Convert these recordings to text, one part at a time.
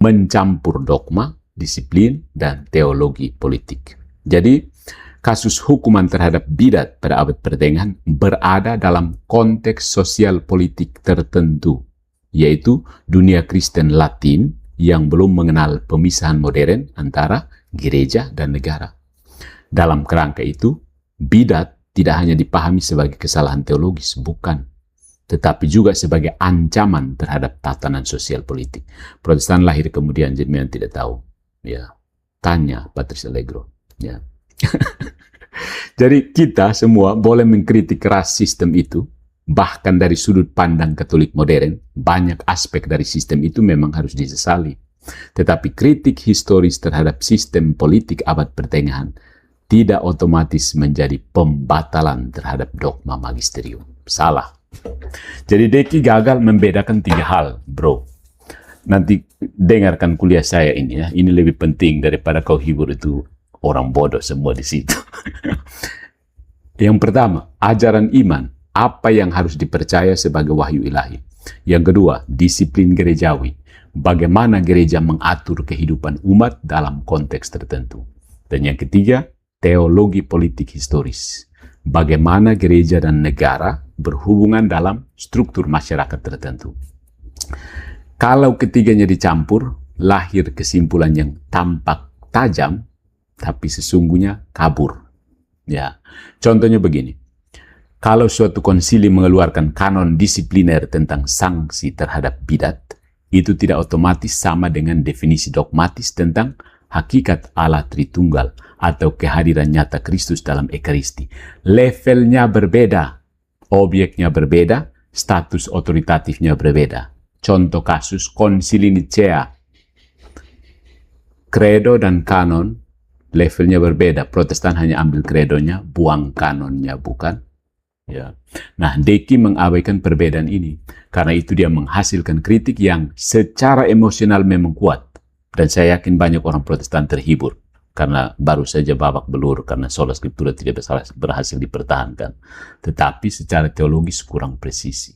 mencampur dogma, disiplin, dan teologi politik. Jadi, kasus hukuman terhadap bidat pada abad pertengahan berada dalam konteks sosial politik tertentu, yaitu dunia Kristen Latin yang belum mengenal pemisahan modern antara gereja dan negara. Dalam kerangka itu, bidat tidak hanya dipahami sebagai kesalahan teologis, bukan, tetapi juga sebagai ancaman terhadap tatanan sosial politik. Protestan lahir kemudian, jadi tidak tahu. Ya, tanya Patrice Allegro. Ya. Jadi kita semua boleh mengkritik keras sistem itu, bahkan dari sudut pandang Katolik modern, banyak aspek dari sistem itu memang harus disesali. Tetapi kritik historis terhadap sistem politik abad pertengahan tidak otomatis menjadi pembatalan terhadap dogma magisterium. Salah. Jadi Deki gagal membedakan 3 hal, bro. Nanti dengarkan kuliah saya ini ya. Ini lebih penting daripada kau hibur itu orang bodoh semua di situ. Yang pertama, ajaran iman, apa yang harus dipercaya sebagai wahyu ilahi. Yang kedua, disiplin gerejawi, bagaimana gereja mengatur kehidupan umat dalam konteks tertentu. Dan yang ketiga, teologi politik historis, bagaimana gereja dan negara berhubungan dalam struktur masyarakat tertentu. Kalau ketiganya dicampur, lahir kesimpulan yang tampak tajam, tapi sesungguhnya kabur. Ya, contohnya begini. Kalau suatu konsili mengeluarkan kanon disipliner tentang sanksi terhadap bidat, itu tidak otomatis sama dengan definisi dogmatis tentang hakikat Allah Tritunggal atau kehadiran nyata Kristus dalam Ekaristi. Levelnya berbeda, objeknya berbeda, status otoritatifnya berbeda. Contoh kasus Konsili Nicea. Kredo dan kanon levelnya berbeda. Protestan hanya ambil kredonya, buang kanonnya, bukan? Ya. Nah, Deki mengabaikan perbedaan ini. Karena itu dia menghasilkan kritik yang secara emosional memang kuat. Dan saya yakin banyak orang Protestan terhibur. Karena baru saja babak belur, karena sola scriptura tidak berhasil dipertahankan. Tetapi secara teologis kurang presisi.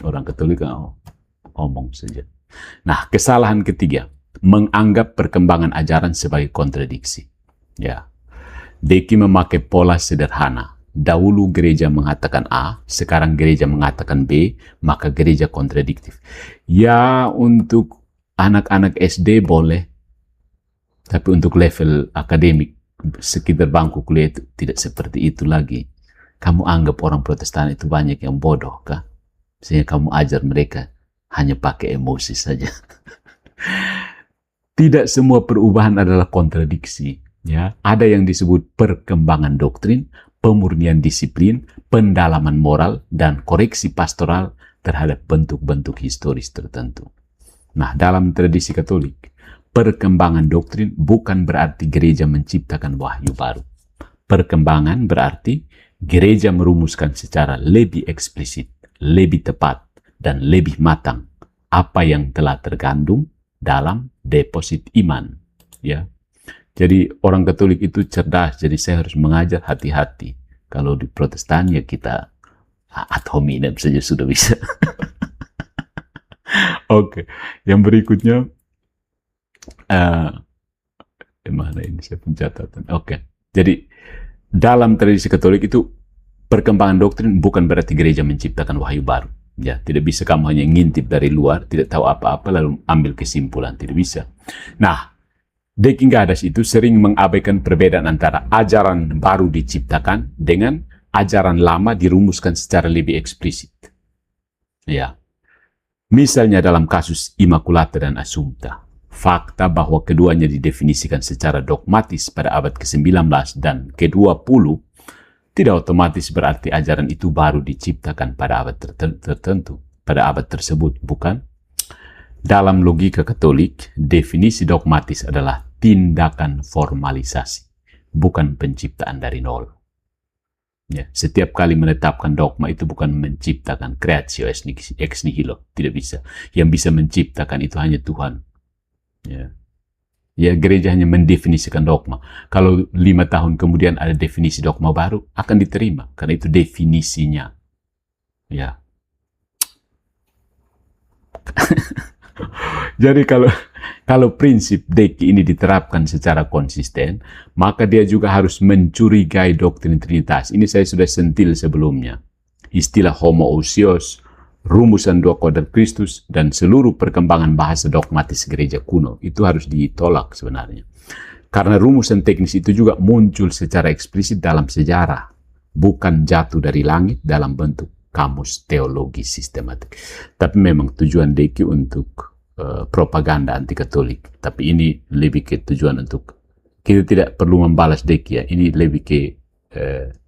Orang Katolik ngomong saja. Nah, kesalahan ketiga, menganggap perkembangan ajaran sebagai kontradiksi. Ya, Deki memakai pola sederhana. Dahulu gereja mengatakan A, sekarang gereja mengatakan B, maka gereja kontradiktif. Ya, untuk anak-anak SD boleh, tapi untuk level akademik, sekitar bangku kuliah itu tidak seperti itu lagi. Kamu anggap orang Protestan itu banyak yang bodoh, kah? Sehingga kamu ajar mereka hanya pakai emosi saja. Tidak semua perubahan adalah kontradiksi. Ya, ada yang disebut perkembangan doktrin, pemurnian disiplin, pendalaman moral, dan koreksi pastoral terhadap bentuk-bentuk historis tertentu. Nah, dalam tradisi Katolik, perkembangan doktrin bukan berarti gereja menciptakan wahyu baru. Perkembangan berarti gereja merumuskan secara lebih eksplisit, lebih tepat, dan lebih matang apa yang telah terkandung dalam deposit iman. Ya. Jadi orang Katolik itu cerdas, jadi saya harus mengajar hati-hati. Kalau di Protestan ya kita ad hominem saja sudah bisa. Oke, yang berikutnya, mana ini saya pencatatan. Oke, jadi dalam tradisi Katolik itu perkembangan doktrin bukan berarti gereja menciptakan wahyu baru. Ya, tidak bisa kamu hanya ngintip dari luar, tidak tahu apa-apa lalu ambil kesimpulan, tidak bisa. Nah, Deki Gadas itu sering mengabaikan perbedaan antara ajaran baru diciptakan dengan ajaran lama dirumuskan secara lebih eksplisit. Ya. Misalnya dalam kasus Immaculata dan Assumpta, fakta bahwa keduanya didefinisikan secara dogmatis pada abad ke-19 dan ke-20 tidak otomatis berarti ajaran itu baru diciptakan pada abad tertentu, pada abad tersebut, bukan? Dalam logika Katolik, definisi dogmatis adalah tindakan formalisasi, bukan penciptaan dari nol. Ya, setiap kali menetapkan dogma itu bukan menciptakan creatio ex nihilo, tidak bisa. Yang bisa menciptakan itu hanya Tuhan. Ya. Ya, gereja hanya mendefinisikan dogma. Kalau 5 tahun kemudian ada definisi dogma baru, akan diterima, karena itu definisinya. Ya. Jadi kalau prinsip Deki ini diterapkan secara konsisten, maka dia juga harus mencurigai doktrin Trinitas. Ini saya sudah sentil sebelumnya. Istilah homoousios, rumusan dua kodrat Kristus, dan seluruh perkembangan bahasa dogmatis gereja kuno itu harus ditolak sebenarnya. Karena rumusan teknis itu juga muncul secara eksplisit dalam sejarah, bukan jatuh dari langit dalam bentuk kamus teologi sistematik. Tapi memang tujuan Deki untuk propaganda anti Katolik. Tapi ini lebih ke tujuan untuk, kita tidak perlu membalas Deki ya, ini lebih ke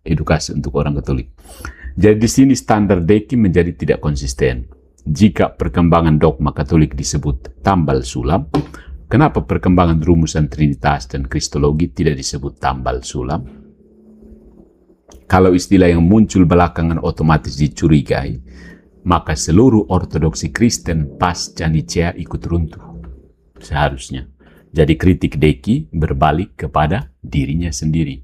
edukasi untuk orang Katolik. Jadi di sini standar Deki menjadi tidak konsisten. Jika perkembangan dogma Katolik disebut tambal sulam, kenapa perkembangan rumusan Trinitas dan Kristologi tidak disebut tambal sulam? Kalau istilah yang muncul belakangan otomatis dicurigai, maka seluruh ortodoksi Kristen pasca Nicea ikut runtuh. Seharusnya. Jadi kritik Deki berbalik kepada dirinya sendiri.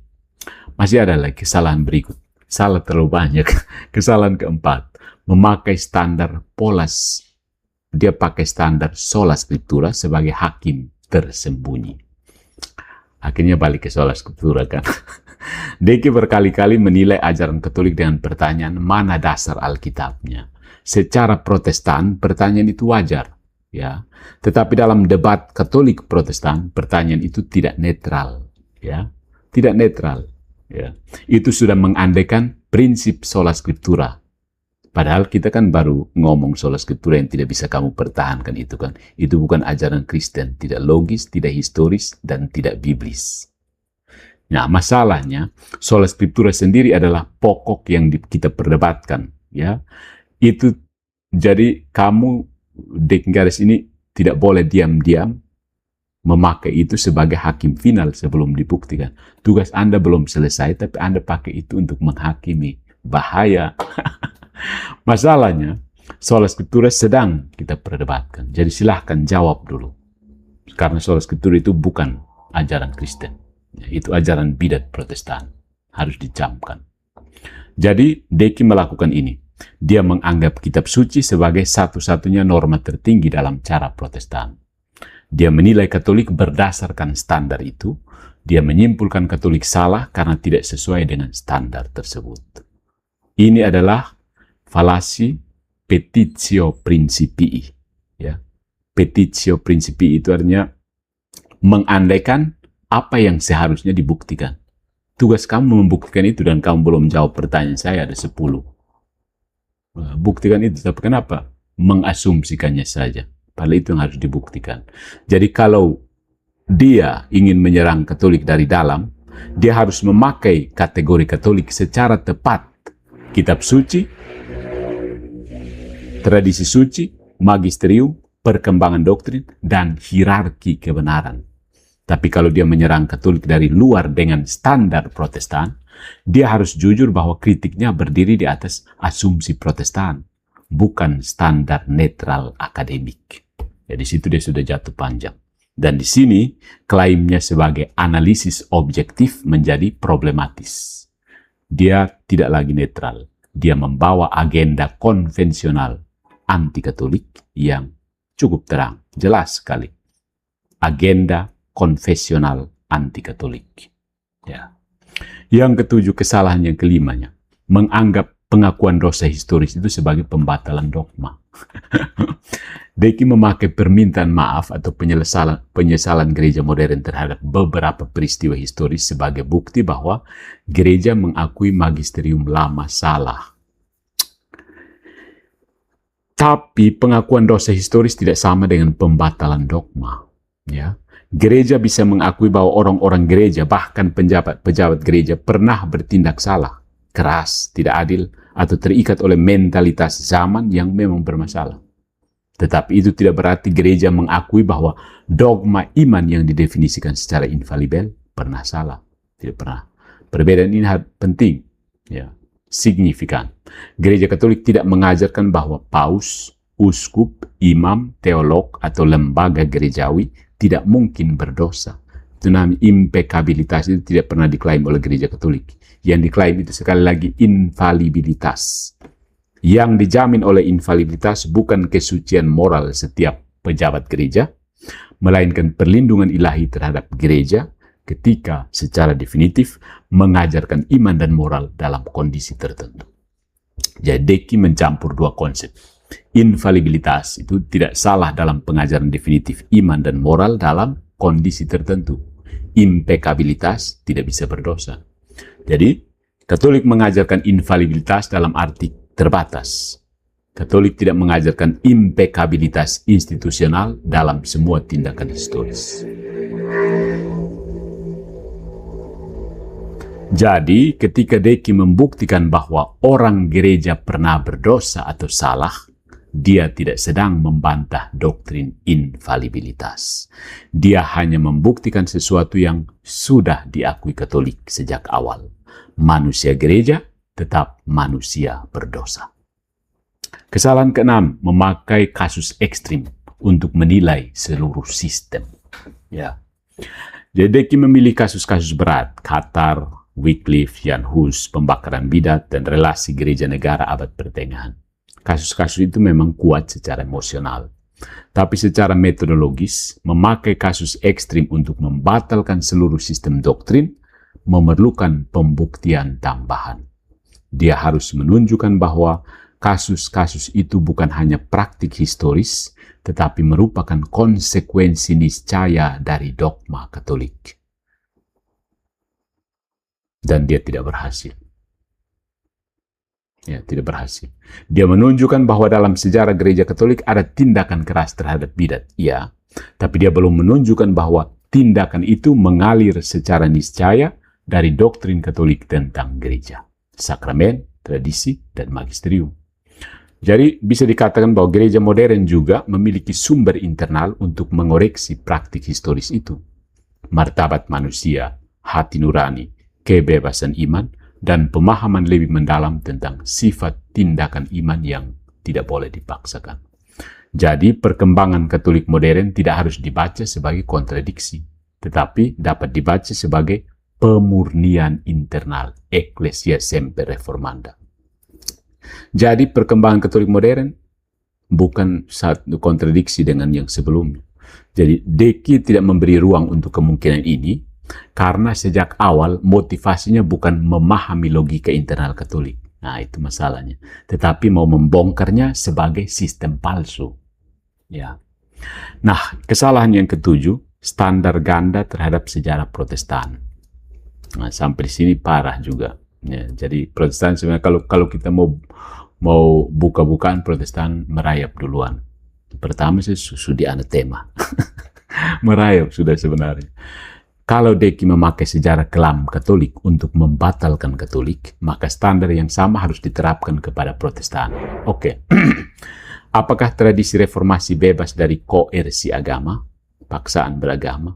Masih ada lagi kesalahan berikut. Salah terlalu banyak. Kesalahan keempat, memakai standar polas. Dia pakai standar sola scriptura sebagai hakim tersembunyi. Akhirnya balik ke sola scriptura kan. Deki berkali-kali menilai ajaran Katolik dengan pertanyaan mana dasar Alkitabnya. Secara Protestan, pertanyaan itu wajar, ya. Tetapi dalam debat Katolik Protestan, pertanyaan itu tidak netral, ya. Tidak netral, ya. Itu sudah mengandaikan prinsip sola scriptura. Padahal kita kan baru ngomong sola scriptura yang tidak bisa kamu pertahankan itu kan. Itu bukan ajaran Kristen, tidak logis, tidak historis, dan tidak biblis. Nah, masalahnya sola scriptura sendiri adalah pokok yang kita perdebatkan, ya. Itu jadi kamu Dekigaris ini tidak boleh diam-diam memakai itu sebagai hakim final sebelum dibuktikan. Tugas Anda belum selesai, tapi Anda pakai itu untuk menghakimi. Bahaya. Masalahnya, sola scriptura sedang kita perdebatkan. Jadi silahkan jawab dulu. Karena sola scriptura itu bukan ajaran Kristen. Itu ajaran bidat Protestan. Harus dicamkan. Jadi, Deki melakukan ini. Dia menganggap kitab suci sebagai satu-satunya norma tertinggi dalam cara Protestan. Dia menilai Katolik berdasarkan standar itu. Dia menyimpulkan Katolik salah karena tidak sesuai dengan standar tersebut. Ini adalah falasi petitio principii. Ya. Petitio principii itu artinya mengandaikan apa yang seharusnya dibuktikan. Tugas kamu membuktikan itu dan kamu belum jawab pertanyaan saya, ada 10. Buktikan itu, tapi kenapa? Mengasumsikannya saja. Padahal itu yang harus dibuktikan. Jadi kalau dia ingin menyerang Katolik dari dalam, dia harus memakai kategori Katolik secara tepat. Kitab suci, tradisi suci, magisterium, perkembangan doktrin, dan hierarki kebenaran. Tapi kalau dia menyerang Katolik dari luar dengan standar Protestan, dia harus jujur bahwa kritiknya berdiri di atas asumsi Protestan, bukan standar netral akademik. Ya, di situ dia sudah jatuh panjang. Dan di sini, klaimnya sebagai analisis objektif menjadi problematis. Dia tidak lagi netral. Dia membawa agenda konvensional anti-Katolik yang cukup terang, jelas sekali. Agenda konvensional anti-Katolik. Ya. Yang ketujuh, kesalahan yang kelimanya, menganggap pengakuan dosa historis itu sebagai pembatalan dogma. Deki memakai permintaan maaf atau penyesalan gereja modern terhadap beberapa peristiwa historis sebagai bukti bahwa gereja mengakui magisterium lama salah. Tapi pengakuan dosa historis tidak sama dengan pembatalan dogma. Ya. Gereja bisa mengakui bahwa orang-orang gereja, bahkan pejabat-pejabat gereja pernah bertindak salah, keras, tidak adil, atau terikat oleh mentalitas zaman yang memang bermasalah. Tetapi itu tidak berarti gereja mengakui bahwa dogma iman yang didefinisikan secara infalibel pernah salah. Tidak pernah. Perbedaan ini penting, ya, signifikan. Gereja Katolik tidak mengajarkan bahwa paus, uskup, imam, teolog, atau lembaga gerejawi tidak mungkin berdosa. Itu namanya impekabilitas, itu tidak pernah diklaim oleh gereja Katolik. Yang diklaim itu sekali lagi infalibilitas. Yang dijamin oleh infalibilitas bukan kesucian moral setiap pejabat gereja, melainkan perlindungan ilahi terhadap gereja ketika secara definitif mengajarkan iman dan moral dalam kondisi tertentu. Jadi Deki mencampur dua konsep. Infalibilitas itu tidak salah dalam pengajaran definitif iman dan moral dalam kondisi tertentu. Impekabilitas tidak bisa berdosa. Jadi, Katolik mengajarkan infalibilitas dalam arti terbatas. Katolik tidak mengajarkan impekabilitas institusional dalam semua tindakan historis. Jadi, ketika Deki membuktikan bahwa orang gereja pernah berdosa atau salah, dia tidak sedang membantah doktrin infalibilitas. Dia hanya membuktikan sesuatu yang sudah diakui Katolik sejak awal. Manusia gereja tetap manusia berdosa. Kesalahan keenam, memakai kasus ekstrim untuk menilai seluruh sistem. Ya. Jadi Deki memilih kasus-kasus berat, Qatar, Wycliffe, Jan Hus, pembakaran bidat, dan relasi gereja negara abad pertengahan. Kasus-kasus itu memang kuat secara emosional. Tapi secara metodologis, memakai kasus ekstrim untuk membatalkan seluruh sistem doktrin memerlukan pembuktian tambahan. Dia harus menunjukkan bahwa kasus-kasus itu bukan hanya praktik historis, tetapi merupakan konsekuensi niscaya dari dogma Katolik. Dan dia tidak berhasil. Ya, tidak berhasil. Dia menunjukkan bahwa dalam sejarah gereja Katolik ada tindakan keras terhadap bidat. Iya, tapi dia belum menunjukkan bahwa tindakan itu mengalir secara niscaya dari doktrin Katolik tentang gereja, sakramen, tradisi, dan magisterium. Jadi bisa dikatakan bahwa gereja modern juga memiliki sumber internal untuk mengoreksi praktik historis itu. Martabat manusia, hati nurani, kebebasan iman, dan pemahaman lebih mendalam tentang sifat tindakan iman yang tidak boleh dipaksakan. Jadi perkembangan Katolik modern tidak harus dibaca sebagai kontradiksi, tetapi dapat dibaca sebagai pemurnian internal, Ecclesia Semper Reformanda. Jadi perkembangan Katolik modern bukan satu kontradiksi dengan yang sebelumnya. Jadi Deki tidak memberi ruang untuk kemungkinan ini, karena sejak awal motivasinya bukan memahami logika internal Katolik. Nah, itu masalahnya. Tetapi mau membongkarnya sebagai sistem palsu. Ya. Nah, kesalahan yang ketujuh, standar ganda terhadap sejarah Protestan. Nah, sampai di sini parah juga. Ya, jadi Protestan sebenarnya kalau kita mau buka-bukaan, Protestan merayap duluan. Pertama sih sudah anatema. Merayap sudah sebenarnya. Kalau Deki memakai sejarah kelam Katolik untuk membatalkan Katolik, maka standar yang sama harus diterapkan kepada Protestan. Oke. Apakah tradisi reformasi bebas dari koersi agama? Paksaan beragama?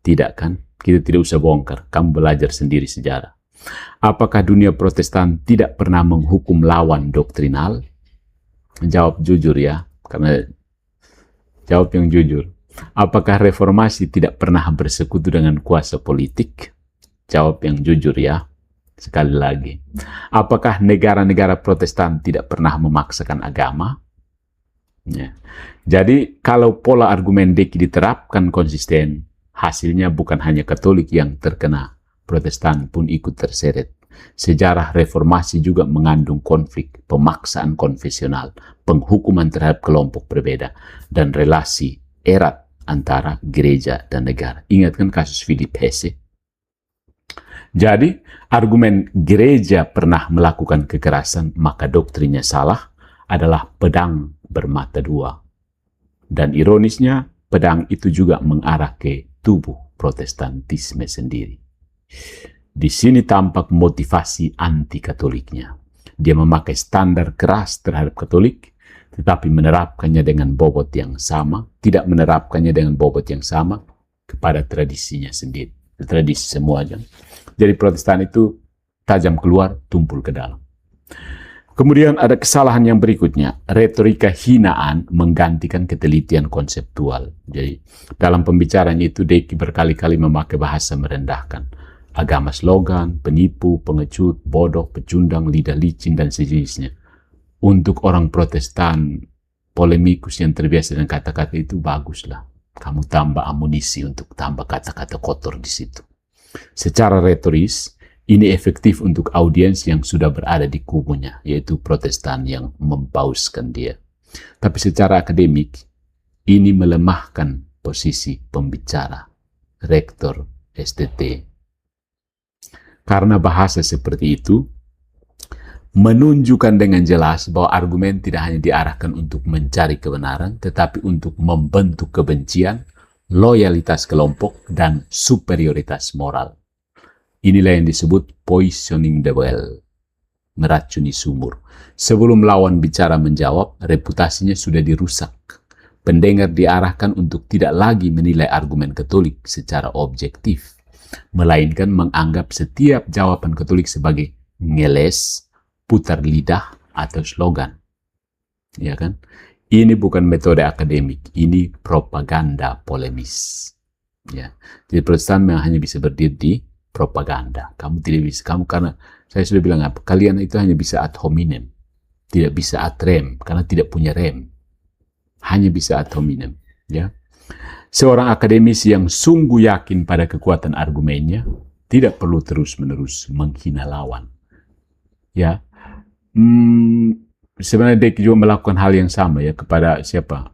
Tidak kan? Kita tidak usah bongkar. Kamu belajar sendiri sejarah. Apakah dunia Protestan tidak pernah menghukum lawan doktrinal? Jawab jujur ya. Karena jawab yang jujur. Apakah reformasi tidak pernah bersekutu dengan kuasa politik? Jawab yang jujur ya. Sekali lagi. Apakah negara-negara Protestan tidak pernah memaksakan agama? Ya. Jadi kalau pola argumen Deki diterapkan konsisten, hasilnya bukan hanya Katolik yang terkena, Protestan pun ikut terseret. Sejarah reformasi juga mengandung konflik, pemaksaan konfesional, penghukuman terhadap kelompok berbeda, dan relasi erat antara gereja dan negara. Ingatkan kasus Philip Hesse. Jadi, argumen gereja pernah melakukan kekerasan, maka doktrinnya salah, adalah pedang bermata dua. Dan ironisnya, pedang itu juga mengarah ke tubuh Protestantisme sendiri. Di sini tampak motivasi anti-Katoliknya. Dia memakai standar keras terhadap Katolik, tetapi menerapkannya dengan bobot yang sama, tidak menerapkannya dengan bobot yang sama kepada tradisinya sendiri. Tradisi semuanya. Jadi Protestan itu tajam keluar, tumpul ke dalam. Kemudian ada kesalahan yang berikutnya, retorika hinaan menggantikan ketelitian konseptual. Jadi dalam pembicaraan itu Deki berkali-kali memakai bahasa merendahkan. Agama slogan, penipu, pengecut, bodoh, pecundang, lidah licin, dan sejenisnya. Untuk orang Protestan, polemikus yang terbiasa dengan kata-kata itu, baguslah. Kamu tambah amunisi untuk tambah kata-kata kotor di situ. Secara retoris, ini efektif untuk audiens yang sudah berada di kubunya, yaitu Protestan yang mempauskan dia. Tapi secara akademik, ini melemahkan posisi pembicara, rektor, STT. Karena bahasa seperti itu menunjukkan dengan jelas bahwa argumen tidak hanya diarahkan untuk mencari kebenaran, tetapi untuk membentuk kebencian, loyalitas kelompok, dan superioritas moral. Inilah yang disebut poisoning the well, meracuni sumur. Sebelum lawan bicara menjawab, reputasinya sudah dirusak. Pendengar diarahkan untuk tidak lagi menilai argumen Katolik secara objektif, melainkan menganggap setiap jawaban Katolik sebagai ngeles, putar lidah, atau slogan. Ya kan? Ini bukan metode akademik, ini propaganda polemis. Ya. Jadi Protestan memang hanya bisa berdiri di propaganda. Kamu tidak bisa, karena saya sudah bilang apa? Kalian itu hanya bisa ad hominem, tidak bisa ad rem, karena tidak punya rem. Hanya bisa ad hominem. Ya. Seorang akademis yang sungguh yakin pada kekuatan argumennya tidak perlu terus-menerus menghina lawan. Ya. Sebenarnya Deki juga melakukan hal yang sama ya kepada siapa?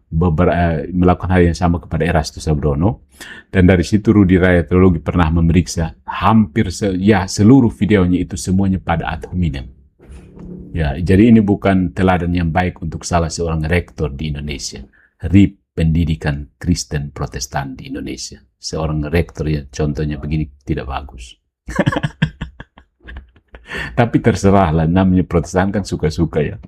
Melakukan hal yang sama kepada Erastus Sabrono, dan dari situ Rudi Raya Teologi pernah memeriksa hampir seluruh videonya itu semuanya pada ad hominem. Ya, jadi ini bukan teladan yang baik untuk salah seorang rektor di Indonesia. RIP pendidikan Kristen Protestan di Indonesia. Seorang rektor ya contohnya begini tidak bagus. Tapi terserahlah, namanya Protestan kan suka-suka ya.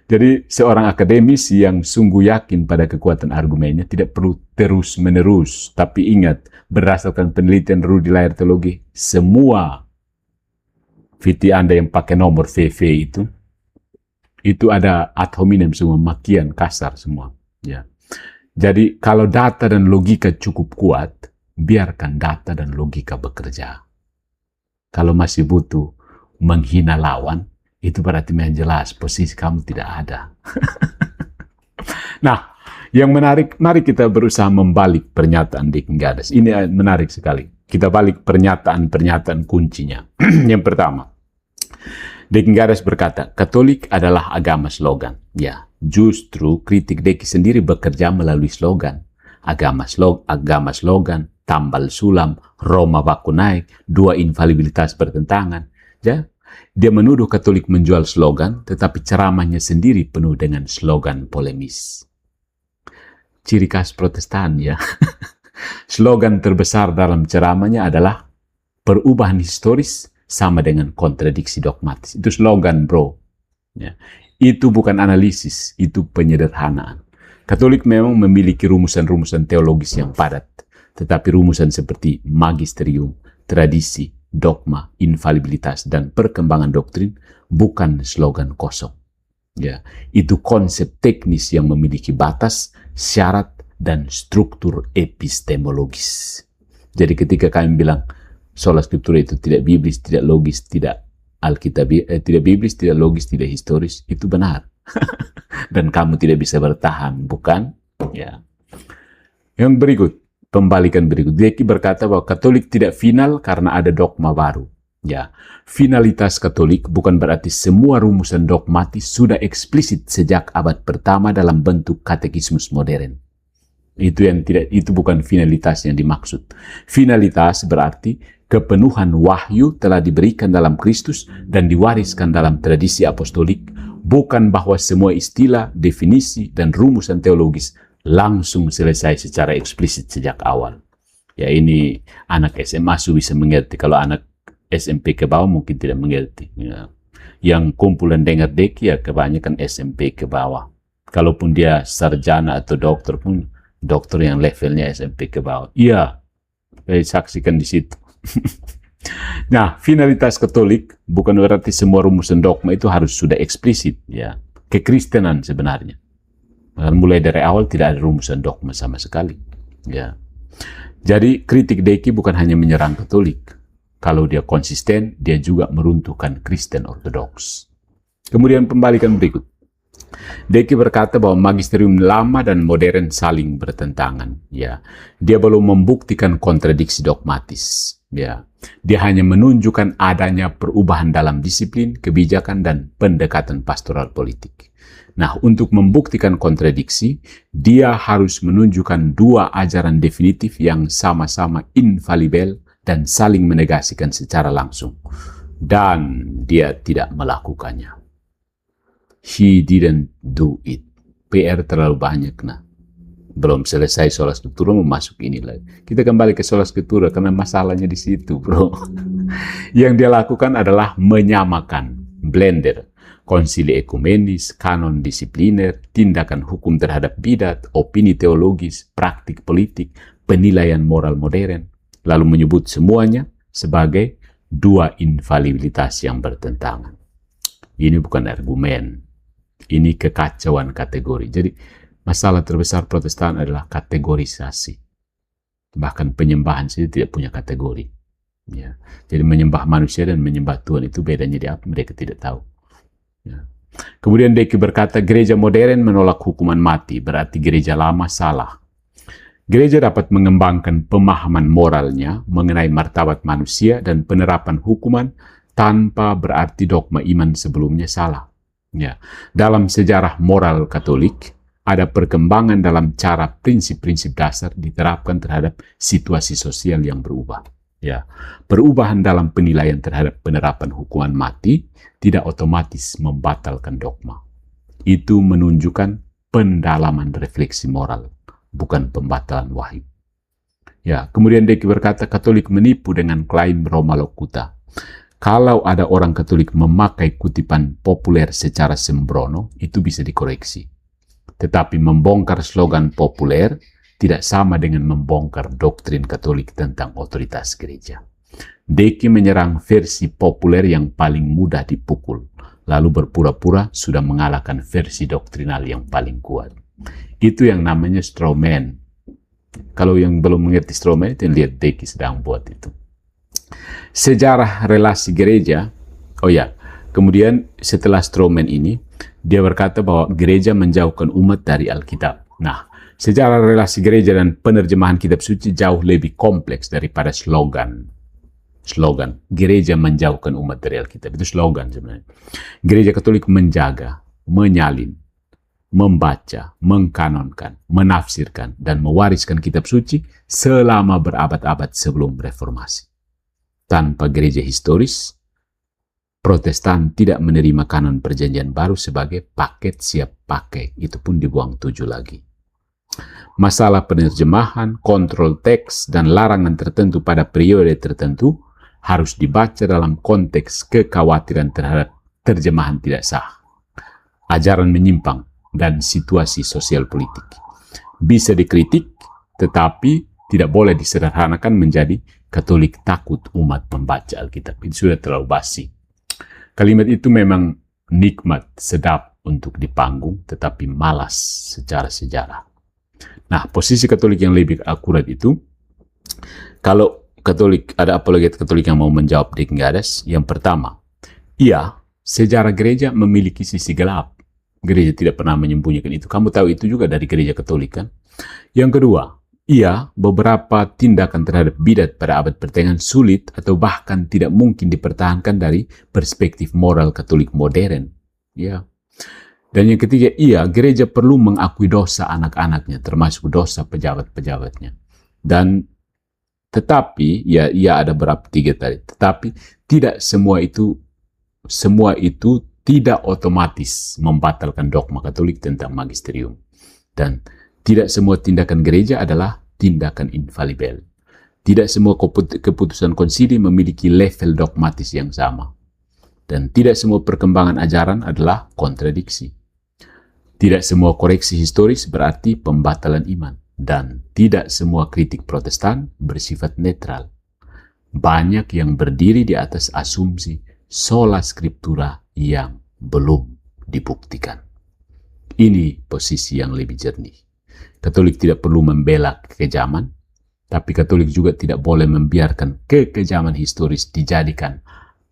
Jadi seorang akademis yang sungguh yakin pada kekuatan argumennya tidak perlu terus-menerus. Tapi ingat, berdasarkan penelitian Rudi Layar Teologi, semua VT Anda yang pakai nomor VV itu ada ad hominem semua, makian, kasar semua. Ya. Jadi kalau data dan logika cukup kuat, biarkan data dan logika bekerja. Kalau masih butuh menghina lawan, itu berarti memang jelas posisi kamu tidak ada. Nah, yang menarik, mari kita berusaha membalik pernyataan Deacon Gades. Ini menarik sekali. Kita balik pernyataan kuncinya. Yang pertama, Deacon Gades berkata, Katolik adalah agama slogan. Ya, justru kritik Deki sendiri bekerja melalui slogan. Agama slogan, tambal sulam, Roma baku naik, dua infalibilitas bertentangan. Ya, dia menuduh Katolik menjual slogan, tetapi ceramahnya sendiri penuh dengan slogan polemis. Ciri khas Protestan ya. Slogan terbesar dalam ceramahnya adalah perubahan historis sama dengan kontradiksi dogmatis. Itu slogan, bro. Ya. Itu bukan analisis, itu penyederhanaan. Katolik memang memiliki rumusan-rumusan teologis yang padat, tetapi rumusan seperti magisterium, tradisi, dogma, infalibilitas, dan perkembangan doktrin bukan slogan kosong. Ya, itu konsep teknis yang memiliki batas, syarat, dan struktur epistemologis. Jadi ketika kami bilang sola scriptura itu tidak biblis, tidak logis, tidak tidak biblis, tidak logis, tidak historis, itu benar. Dan kamu tidak bisa bertahan, bukan? Ya. Yang berikut. Pembalikan berikut. Deki berkata bahwa Katolik tidak final karena ada dogma baru. Ya, finalitas Katolik bukan berarti semua rumusan dogmatis sudah eksplisit sejak abad pertama dalam bentuk katekismus modern. Itu bukan finalitas yang dimaksud. Finalitas berarti kepenuhan wahyu telah diberikan dalam Kristus dan diwariskan dalam tradisi apostolik, bukan bahwa semua istilah, definisi, dan rumusan teologis langsung selesai secara eksplisit sejak awal. Ya, ini anak SMA bisa mengerti. Kalau anak SMP ke bawah mungkin tidak mengerti. Ya. Yang kumpulan dengar Deki ya kebanyakan SMP ke bawah. Kalaupun dia sarjana atau dokter pun, dokter yang levelnya SMP ke bawah. Iya, saya saksikan di situ. Nah, finalitas Katolik bukan berarti semua rumusan dogma itu harus sudah eksplisit. Ya, kekristenan sebenarnya. Mulai dari awal tidak ada rumusan dogma sama sekali. Ya. Jadi kritik Deki bukan hanya menyerang Katolik. Kalau dia konsisten, dia juga meruntuhkan Kristen Ortodoks. Kemudian pembalikan berikut. Deki berkata bahwa magisterium lama dan modern saling bertentangan. Ya, dia belum membuktikan kontradiksi dogmatis. Ya, dia hanya menunjukkan adanya perubahan dalam disiplin, kebijakan, dan pendekatan pastoral politik. Nah, untuk membuktikan kontradiksi, dia harus menunjukkan dua ajaran definitif yang sama-sama infalibel dan saling menegasikan secara langsung. Dan dia tidak melakukannya. He didn't do it. PR terlalu banyak, nah. Belum selesai sola scriptura, mau masuk ini lagi. Kita kembali ke sola scriptura karena masalahnya di situ, bro. Yang dia lakukan adalah menyamakan, blender, konsili ekumenis, kanon disipliner, tindakan hukum terhadap bidat, opini teologis, praktik politik, penilaian moral modern, lalu menyebut semuanya sebagai dua infalibilitas yang bertentangan. Ini bukan argumen. Ini kekacauan kategori. Jadi masalah terbesar Protestan adalah kategorisasi. Bahkan penyembahan saja tidak punya kategori. Ya. Jadi menyembah manusia dan menyembah Tuhan itu bedanya di apa? Mereka tidak tahu. Ya. Kemudian Deki berkata, gereja modern menolak hukuman mati, berarti gereja lama salah. Gereja dapat mengembangkan pemahaman moralnya mengenai martabat manusia dan penerapan hukuman tanpa berarti dogma iman sebelumnya salah. Ya, dalam sejarah moral Katolik, ada perkembangan dalam cara prinsip-prinsip dasar diterapkan terhadap situasi sosial yang berubah. Ya, perubahan dalam penilaian terhadap penerapan hukuman mati tidak otomatis membatalkan dogma. Itu menunjukkan pendalaman refleksi moral, bukan pembatalan wahyu. Ya, kemudian Deki berkata, Katolik menipu dengan klaim Roma Locuta. Kalau ada orang Katolik memakai kutipan populer secara sembrono, itu bisa dikoreksi. Tetapi membongkar slogan populer tidak sama dengan membongkar doktrin Katolik tentang otoritas gereja. Deki menyerang versi populer yang paling mudah dipukul, lalu berpura-pura sudah mengalahkan versi doktrinal yang paling kuat. Itu yang namanya straw man. Kalau yang belum mengerti straw man, itu lihat Deki sedang buat itu. Sejarah relasi gereja, kemudian setelah straw man ini, dia berkata bahwa gereja menjauhkan umat dari Alkitab. Nah, sejarah relasi gereja dan penerjemahan kitab suci jauh lebih kompleks daripada slogan. Gereja menjauhkan umat dari Alkitab, itu slogan sebenarnya. Gereja Katolik menjaga, menyalin, membaca, mengkanonkan, menafsirkan, dan mewariskan kitab suci selama berabad-abad sebelum reformasi. Tanpa gereja historis, Protestan tidak menerima kanon perjanjian baru sebagai paket siap pakai. Itu pun dibuang 7 lagi. Masalah penerjemahan, kontrol teks, dan larangan tertentu pada periode tertentu harus dibaca dalam konteks kekhawatiran terhadap terjemahan tidak sah, ajaran menyimpang, dan situasi sosial politik. Bisa dikritik, tetapi tidak boleh disederhanakan menjadi Katolik takut umat membaca Alkitab. Itu sudah terlalu basi. Kalimat itu memang nikmat, sedap untuk dipanggung, tetapi malas secara sejarah. Nah, posisi Katolik yang lebih akurat itu, kalau Katolik, ada apologet Katolik yang mau menjawab Deki Gadas, yang pertama, sejarah gereja memiliki sisi gelap. Gereja tidak pernah menyembunyikan itu. Kamu tahu itu juga dari gereja Katolik, kan? Yang kedua, beberapa tindakan terhadap bidat pada abad pertengahan sulit atau bahkan tidak mungkin dipertahankan dari perspektif moral Katolik modern. Ya. Dan yang ketiga, gereja perlu mengakui dosa anak-anaknya, termasuk dosa pejabat-pejabatnya. Dan tetapi, ada berapa tiga tadi. Tetapi tidak semua itu tidak otomatis membatalkan dogma Katolik tentang magisterium. Dan tidak semua tindakan gereja adalah tindakan infalibel. Tidak semua keputusan konsili memiliki level dogmatis yang sama. Dan tidak semua perkembangan ajaran adalah kontradiksi. Tidak semua koreksi historis berarti pembatalan iman. Dan tidak semua kritik Protestan bersifat netral. Banyak yang berdiri di atas asumsi sola scriptura yang belum dibuktikan. Ini posisi yang lebih jernih. Katolik tidak perlu membela kekejaman, tapi Katolik juga tidak boleh membiarkan kekejaman historis dijadikan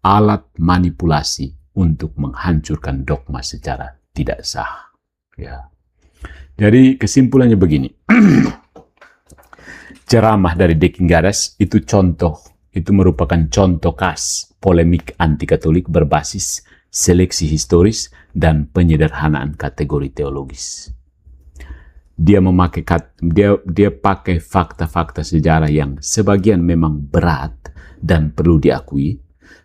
alat manipulasi untuk menghancurkan dogma secara tidak sah. Ya. Jadi kesimpulannya begini. Ceramah dari Deking Gadas itu merupakan contoh khas polemik anti-Katolik berbasis seleksi historis dan penyederhanaan kategori teologis. Dia pakai fakta-fakta sejarah yang sebagian memang berat dan perlu diakui,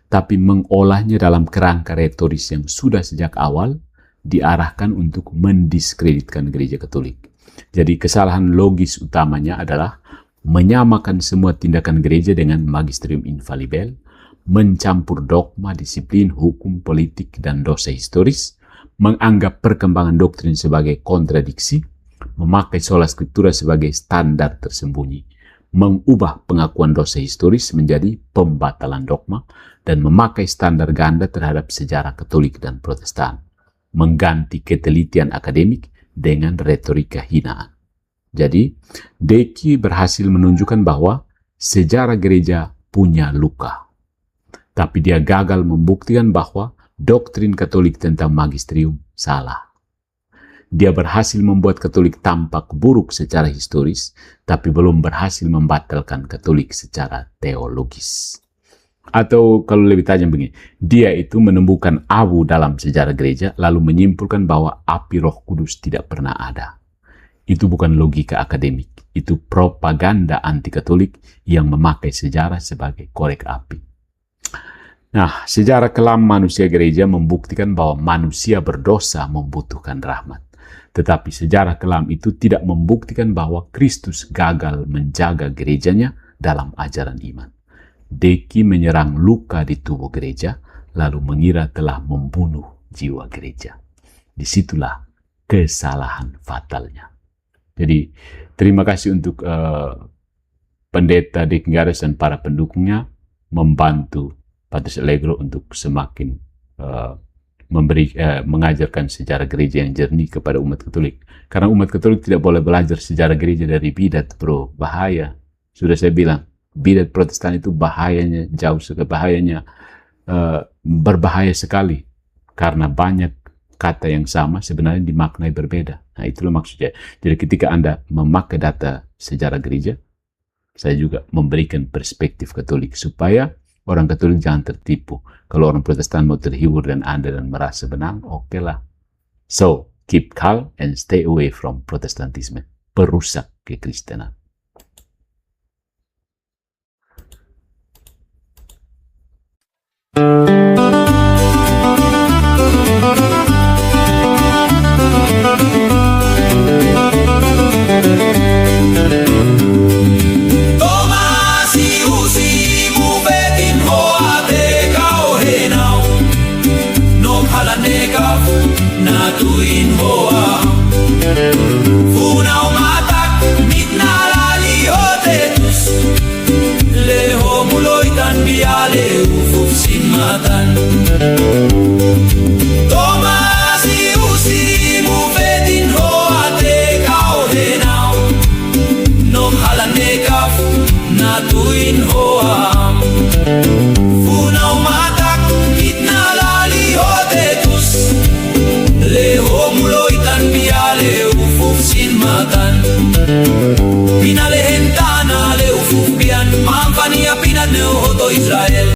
tapi mengolahnya dalam kerangka retoris yang sudah sejak awal diarahkan untuk mendiskreditkan gereja Katolik. Jadi kesalahan logis utamanya adalah menyamakan semua tindakan gereja dengan magisterium infalibel, mencampur dogma, disiplin, hukum, politik, dan dosa historis, menganggap perkembangan doktrin sebagai kontradiksi, memakai sola scriptura sebagai standar tersembunyi, mengubah pengakuan dosa historis menjadi pembatalan dogma, dan memakai standar ganda terhadap sejarah Katolik dan Protestan, mengganti ketelitian akademik dengan retorika hinaan. Jadi, Deki berhasil menunjukkan bahwa sejarah gereja punya luka. Tapi dia gagal membuktikan bahwa doktrin Katolik tentang magisterium salah. Dia berhasil membuat Katolik tampak buruk secara historis, tapi belum berhasil membatalkan Katolik secara teologis. Atau kalau lebih tajam begini, dia itu menemukan abu dalam sejarah gereja, lalu menyimpulkan bahwa api Roh Kudus tidak pernah ada. Itu bukan logika akademik, itu propaganda anti-Katolik yang memakai sejarah sebagai korek api. Nah, sejarah kelam manusia gereja membuktikan bahwa manusia berdosa membutuhkan rahmat. Tetapi sejarah kelam itu tidak membuktikan bahwa Kristus gagal menjaga gerejanya dalam ajaran iman. Deki menyerang luka di tubuh gereja, lalu mengira telah membunuh jiwa gereja. Disitulah kesalahan fatalnya. Jadi, terima kasih untuk pendeta Deking Gadas dan para pendukungnya membantu Patrus Allegro untuk semakin mengajarkan sejarah gereja yang jernih kepada umat Katolik. Karena umat Katolik tidak boleh belajar sejarah gereja dari bidat, bro. Bahaya. Sudah saya bilang, bidat Protestan itu bahayanya jauh sekali, berbahaya sekali. Karena banyak kata yang sama sebenarnya dimaknai berbeda. Nah, itulah maksudnya. Jadi ketika Anda memakai data sejarah gereja, saya juga memberikan perspektif Katolik supaya orang Katolik jangan tertipu. Kalau orang Protestan mau terhibur dan merasa benang, oke lah. So, keep calm and stay away from Protestantisme. Perusak kekristenan.